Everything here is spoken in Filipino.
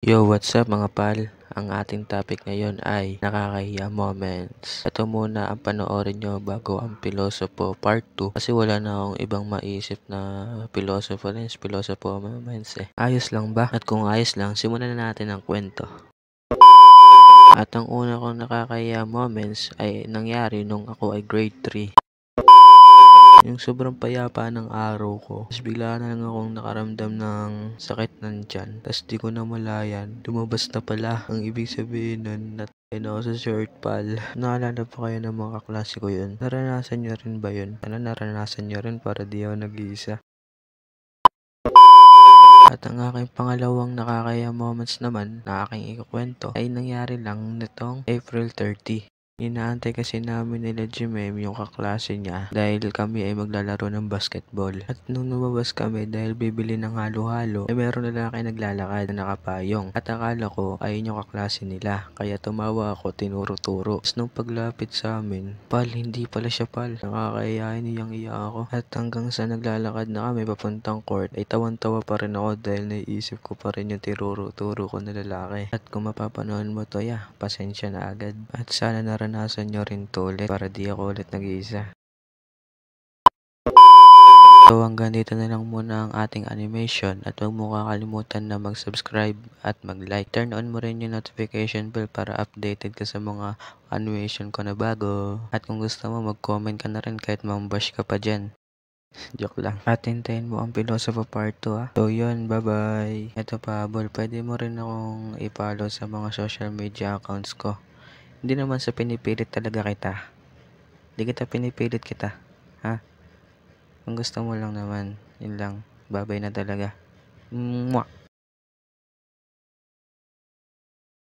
Yo, what's up mga pal? Ang ating topic ngayon ay nakakahiya moments. Ito muna ang panoorin nyo bago ang Pilosopo Part 2 kasi wala na akong ibang maisip na Pilosopo moments eh. Ayos lang ba? At kung ayos lang, simulan na natin ang kwento. At ang una kong nakakahiya moments ay nangyari nung ako ay grade 3. Yung sobrang payapa ng araw ko. Tapos bigla na lang akong nakaramdam ng sakit ng tiyan. Tapos di ko na malayan. Lumabas na pala. Ang ibig sabihin nun, natay na ako sa short pal. Naalala pa kayo ng mga kaklase ko yun? Naranasan nyo rin ba yun? Ano naranasan nyo rin para di ako nag-iisa? At ang aking pangalawang nakakaya moments naman na aking ikukwento ay nangyari lang nitong April 30. Inaantay kasi namin nila Jimem yung kaklase niya dahil kami ay maglalaro ng basketball. At nung lumabas kami dahil bibili ng halo-halo, ay meron na lalaki naglalakad na nakapayong. At akala ko ay yung kaklase nila. Kaya tumawa ako, tinuro-turo. Tapos nung paglapit sa amin, pal, hindi pala siya pal. Nakakayain niyang iya ako. At hanggang sa naglalakad na kami papuntang court, ay tawan-tawa pa rin ako dahil naiisip ko pa rin yung tinuro-turo ko na lalaki. At kung mapapanood mo to, pasensya na agad. At sana naranasan nyo rin to ulit para di ako ulit nag-iisa. So hanggang dito na lang muna ang ating animation at huwag mo kakalimutan na mag-subscribe at mag-like. Turn on mo rin yung notification bell para updated ka sa mga animation ko na bago. At kung gusto mo mag-comment ka na rin kahit mambash ka pa dyan. Joke lang. At hintayin mo ang Philosopher Part 2 ah. So yun, bye-bye. Ito pa, Bol, pwede mo rin akong i-follow sa mga social media accounts ko. Hindi naman sa pinipilit talaga kita. Hindi kita pinipilit kita. Ha? Kung gusto mo lang naman, yun lang. Bye-bye na talaga. Mwah!